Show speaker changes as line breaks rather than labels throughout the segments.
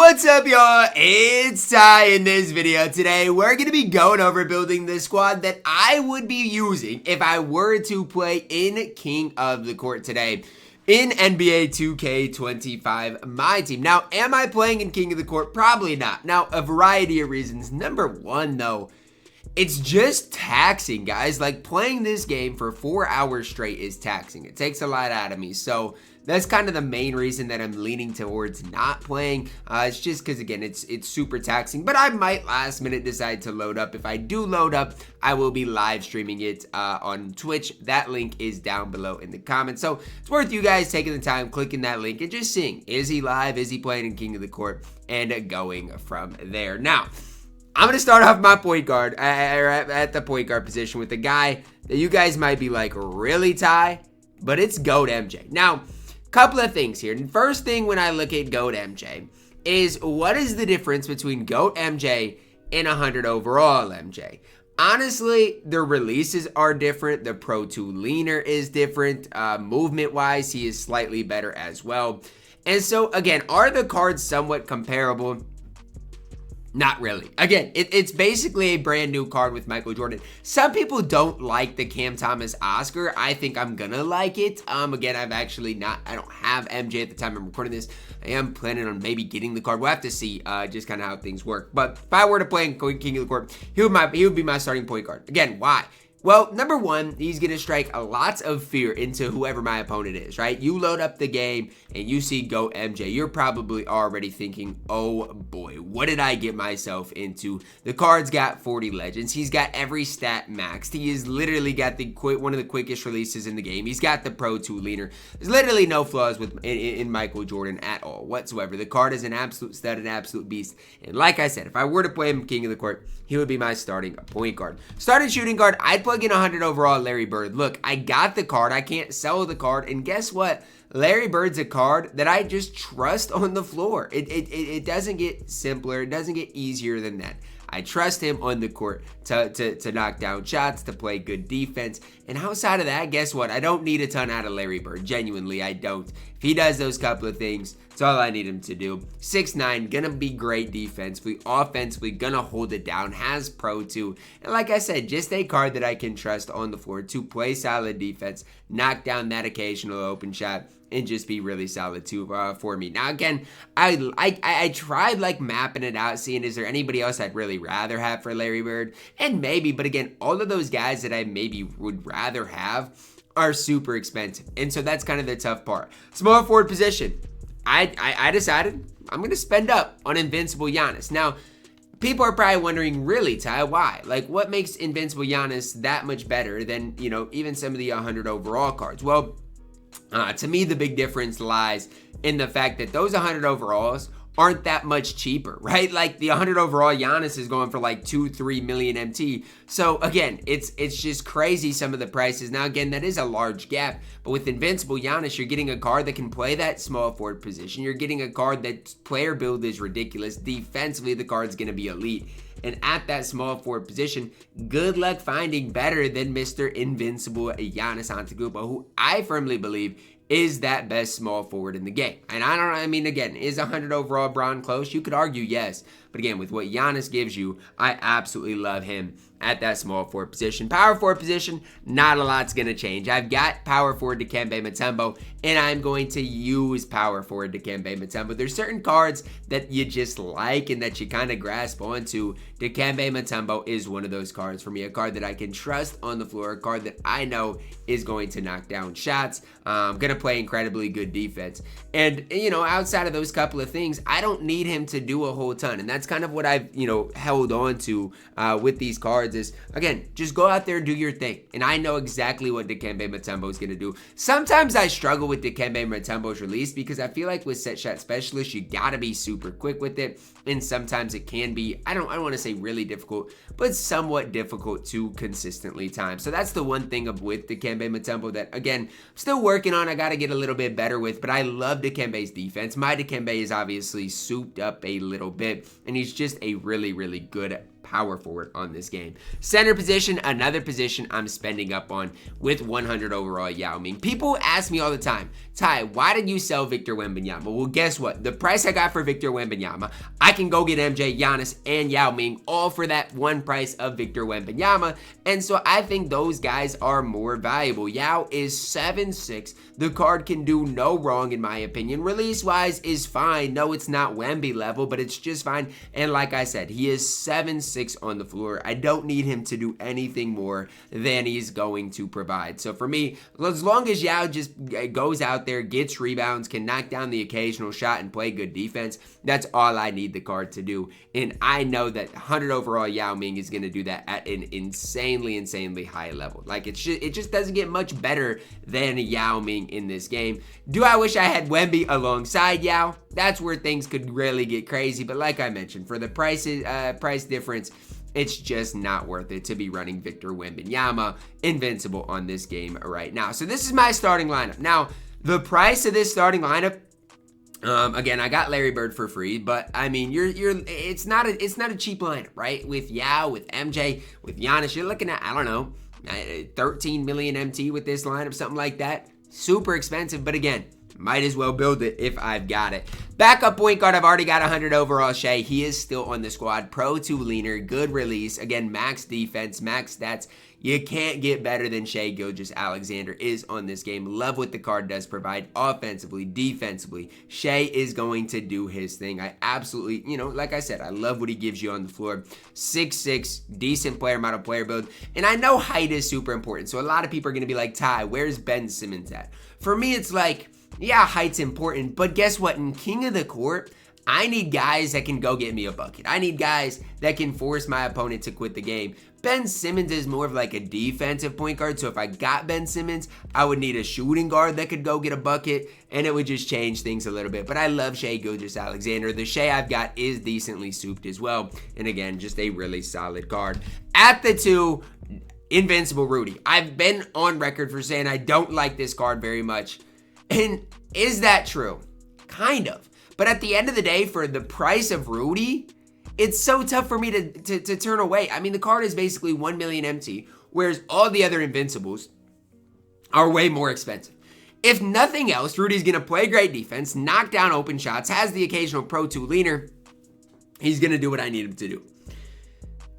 What's up, y'all? It's Ty. In this video today, we're going to be going over building the squad that I would be using if I were to play in King of the Court today in NBA 2K25 MyTEAM. Now, am I playing in King of the Court? Probably not. Now, a variety of reasons. Number one, though, it's just taxing, guys. Like, playing this game for 4 hours straight is taxing. It takes a lot out of me. So that's kind of the main reason that I'm leaning towards not playing. It's just because, again, it's super taxing. But I might last minute decide to load up. If I do load up, I will be live streaming it on Twitch. That link is down below in the comments. So it's worth you guys taking the time, clicking that link, and just seeing, is he live? Is he playing in King of the Court? And going from there. Now, I'm going to start off my point guard, at the point guard position with a guy that you guys might be like, really, Ty? But it's GOAT MJ. Now, couple of things here. The first thing when I look at GOAT MJ is, what is the difference between GOAT MJ and 100 overall MJ? Honestly, the releases are different. The Pro 2 leaner is different. Movement-wise, he is slightly better as well. And so, again, are the cards somewhat comparable? Not really. Again, it's basically a brand new card with Michael Jordan. Some people don't like the Cam Thomas Oscar. I think I'm gonna like it. Again, I don't have MJ at the time I'm recording this. I am planning on maybe getting the card. We'll have to see just kind of how things work. But if I were to play in King of the Court, he would be my starting point guard. Again, why? Well, number one, he's going to strike a lot of fear into whoever my opponent is, right? You load up the game and you see GOAT MJ. You're probably already thinking, oh boy, what did I get myself into? The card's got 40 legends. He's got every stat maxed. He has literally got one of the quickest releases in the game. He's got the Pro 2 leaner. There's literally no flaws in Michael Jordan at all whatsoever. The card is an absolute stud, an absolute beast. And like I said, if I were to play him King of the Court, he would be my starting point guard. Starting shooting guard, I'd plug in 100 overall Larry Bird. Look, I got the card. I can't sell the card. And guess what? Larry Bird's a card that I just trust on the floor. It doesn't get simpler. It doesn't get easier than that. I trust him on the court to knock down shots, to play good defense. And outside of that, guess what? I don't need a ton out of Larry Bird. Genuinely, I don't. If he does those couple of things, that's all I need him to do. 6'9", gonna be great defensively, offensively, gonna hold it down, has Pro 2. And like I said, just a card that I can trust on the floor to play solid defense, knock down that occasional open shot, and just be really solid too for me. Now again, I tried like mapping it out, seeing is there anybody else I'd really rather have for Larry Bird, and maybe, but again, all of those guys that I maybe would rather have are super expensive, and so that's kind of the tough part. Small forward position, I decided I'm gonna spend up on Invincible Giannis. Now, people are probably wondering, really, Ty, why? Like, what makes Invincible Giannis that much better than, you know, even some of the 100 overall cards? Well, to me, the big difference lies in the fact that those 100 overalls aren't that much cheaper, right? Like, the 100 overall Giannis is going for like 2-3 million MT. So again, it's just crazy, some of the prices. Now again, that is a large gap, but with Invincible Giannis, you're getting a card that can play that small forward position. You're getting a card that player build is ridiculous. Defensively, the card's going to be elite. And at that small forward position, good luck finding better than Mr. Invincible Giannis Antetokounmpo, who I firmly believe is that best small forward in the game. And I mean, again, is 100 overall Braun close? You could argue yes. But again, with what Giannis gives you, I absolutely love him at that small forward position. Power forward position, not a lot's going to change. I've got power forward Dikembe Mutombo, and I'm going to use power forward Dikembe Mutombo. There's certain cards that you just like and that you kind of grasp onto. Dikembe Mutombo is one of those cards for me, a card that I can trust on the floor, a card that I know is going to knock down shots, going to play incredibly good defense. And, you know, outside of those couple of things, I don't need him to do a whole ton. And that's kind of what I've, you know, held on to with these cards is, again, just go out there and do your thing. And I know exactly what Dikembe Mutombo is going to do. Sometimes I struggle with Dikembe Mutombo's release because I feel like with set shot specialist, you got to be super quick with it. And sometimes it can be, I don't want to say really difficult, but somewhat difficult to consistently time. So that's the one thing with Dikembe Mutombo that, again, I'm still working on. I got to get a little bit better with, but I love Dikembe's defense. My Dikembe is obviously souped up a little bit, and he's just a really, really good power forward on this game. Center position, another position I'm spending up on with 100 overall Yao Ming. People ask me all the time, Ty, why did you sell Victor Wembanyama? Well, guess what? The price I got for Victor Wembanyama, I can go get MJ, Giannis, and Yao Ming all for that one price of Victor Wembanyama. And so I think those guys are more valuable. Yao is 7'6". The card can do no wrong in my opinion. Release-wise is fine. No, it's not Wemby level, but it's just fine. And like I said, he is 7'6" on the floor. I don't need him to do anything more than he's going to provide. So for me, as long as Yao just goes out there, gets rebounds, can knock down the occasional shot and play good defense, that's all I need the card to do. And I know that 100 overall Yao Ming is going to do that at an insanely high level. Like it just doesn't get much better than Yao Ming in this game. Do I wish I had Wemby alongside Yao? That's where things could really get crazy. But like I mentioned, for the price difference, it's just not worth it to be running Victor Wembanyama invincible on this game right now. So this is my starting lineup. Now, the price of this starting lineup, again, I got Larry Bird for free, but I mean, it's not a cheap lineup, right? With Yao, with MJ, with Giannis, you're looking at, I don't know, 13 million MT with this lineup, something like that. Super expensive, but again, might as well build it if I've got it. Backup point guard, I've already got 100 overall Shai. He is still on the squad. Pro 2 leaner, good release. Again, max defense, max stats. You can't get better than Shai Gilgeous-Alexander is on this game. Love what the card does provide offensively, defensively. Shai is going to do his thing. I absolutely, like I said, I love what he gives you on the floor. 6'6", decent player model player build. And I know height is super important. So a lot of people are going to be like, Ty, where's Ben Simmons at? For me, it's like, yeah, height's important, but guess what? In King of the Court, I need guys that can go get me a bucket. I need guys that can force my opponent to quit the game. Ben Simmons is more of like a defensive point guard, so if I got Ben Simmons, I would need a shooting guard that could go get a bucket, and it would just change things a little bit. But I love Shai Gilgeous-Alexander. The Shai I've got is decently souped as well, and again, just a really solid card. At the 2, Invincible Rudy. I've been on record for saying I don't like this card very much. And is that true? Kind of. But at the end of the day, for the price of Rudy, it's so tough for me to turn away. I mean, the card is basically 1 million MT, whereas all the other Invincibles are way more expensive. If nothing else, Rudy's going to play great defense, knock down open shots, has the occasional Pro 2 leaner. He's going to do what I need him to do.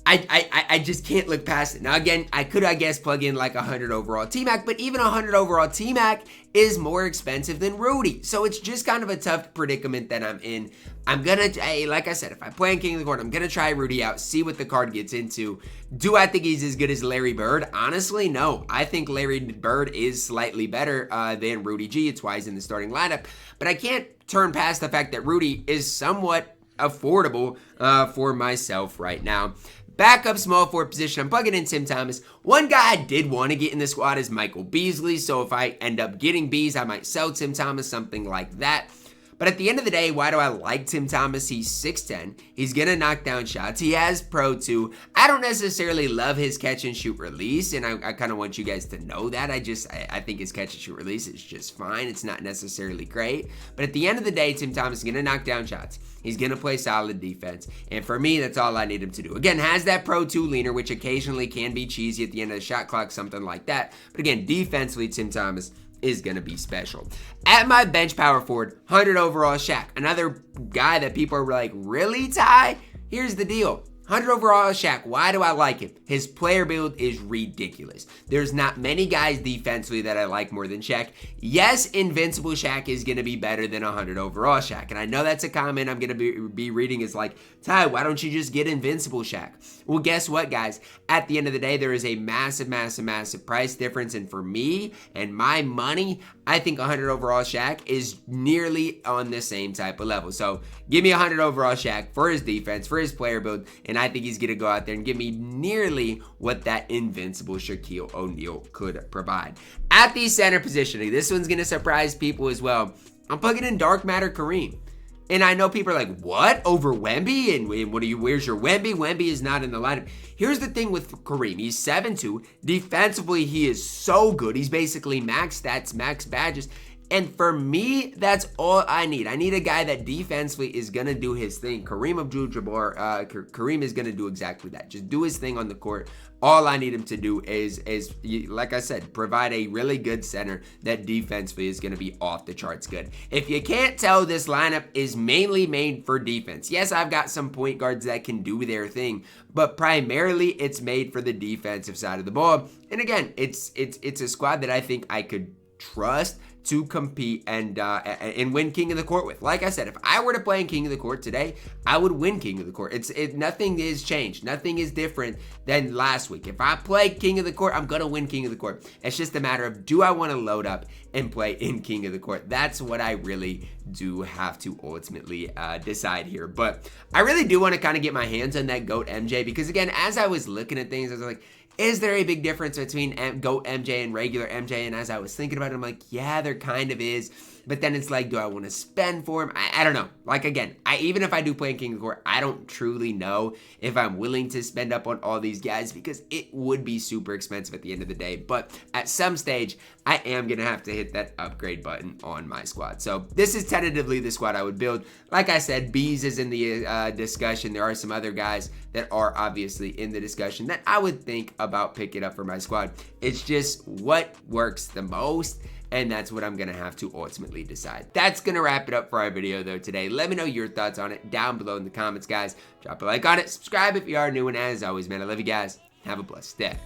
I just can't look past it. Now, again, I could, I guess, plug in like 100 overall T-Mac, but even 100 overall T-Mac is more expensive than Rudy. So it's just kind of a tough predicament that I'm in. I'm going to, like I said, if I play in King of the Court, I'm going to try Rudy out, see what the card gets into. Do I think he's as good as Larry Bird? Honestly, no. I think Larry Bird is slightly better than Rudy G. It's why he's in the starting lineup. But I can't turn past the fact that Rudy is somewhat affordable for myself right now. Backup small forward position, I'm plugging in Tim Thomas. One guy I did want to get in the squad is Michael Beasley, so if I end up getting Bees, I might sell Tim Thomas, something like that. But at the end of the day, why do I like Tim Thomas? He's 6'10". He's going to knock down shots. He has Pro 2. I don't necessarily love his catch and shoot release, and I kind of want you guys to know that. I think his catch and shoot release is just fine. It's not necessarily great. But at the end of the day, Tim Thomas is going to knock down shots. He's going to play solid defense. And for me, that's all I need him to do. Again, has that Pro 2 leaner, which occasionally can be cheesy at the end of the shot clock, something like that. But again, defensively, Tim Thomas is going to be special. At my bench power forward, 100 overall Shaq. Another guy that people are like, really, Ty? Here's the deal. 100 overall Shaq. Why do I like him? His player build is ridiculous. There's not many guys defensively that I like more than Shaq. Yes, Invincible Shaq is going to be better than 100 overall Shaq. And I know that's a comment I'm going to be reading is like, Ty, why don't you just get Invincible Shaq? Well, guess what, guys? At the end of the day, there is a massive price difference. And for me and my money, I think 100 overall Shaq is nearly on the same type of level. So give me 100 overall Shaq for his defense, for his player build, and I think he's going to go out there and give me nearly what that invincible Shaquille O'Neal could provide. At the center positioning, this one's going to surprise people as well. I'm plugging in Dark Matter Kareem. And I know people are like, what? Over Wemby? And where's your Wemby? Wemby is not in the lineup. Here's the thing with Kareem. He's 7'2". Defensively, he is so good. He's basically max stats, max badges. And for me, that's all I need. I need a guy that defensively is going to do his thing. Kareem Abdul-Jabbar, Kareem is going to do exactly that. Just do his thing on the court. All I need him to do is, like I said, provide a really good center that defensively is going to be off the charts good. If you can't tell, this lineup is mainly made for defense. Yes, I've got some point guards that can do their thing, but primarily it's made for the defensive side of the ball. And again, it's a squad that I think I could trust to compete and win King of the Court with. Like I said, if I were to play in King of the Court today, I would win King of the Court. Nothing is changed. Nothing is different than last week. If I play King of the Court, I'm gonna win King of the Court. It's just a matter of, do I want to load up and play in King of the Court? That's what I really do have to ultimately decide here. But I really do want to kind of get my hands on that GOAT MJ, because again, as I was looking at things, I was like, is there a big difference between GOAT MJ and regular MJ? And as I was thinking about it, I'm like, yeah, there kind of is. But then it's like, do I want to spend for him? I don't know. Like, again, even if I do play in King of the Court, I don't truly know if I'm willing to spend up on all these guys, because it would be super expensive at the end of the day. But at some stage, I am going to have to hit that upgrade button on my squad. So this is tentatively the squad I would build. Like I said, Bees is in the discussion. There are some other guys that are obviously in the discussion that I would think about picking up for my squad. It's just what works the most, and that's what I'm gonna have to ultimately decide. That's gonna wrap it up for our video though today. Let me know your thoughts on it down below in the comments, guys. Drop a like on it, subscribe if you are new, and as always, man, I love you guys. Have a blessed day.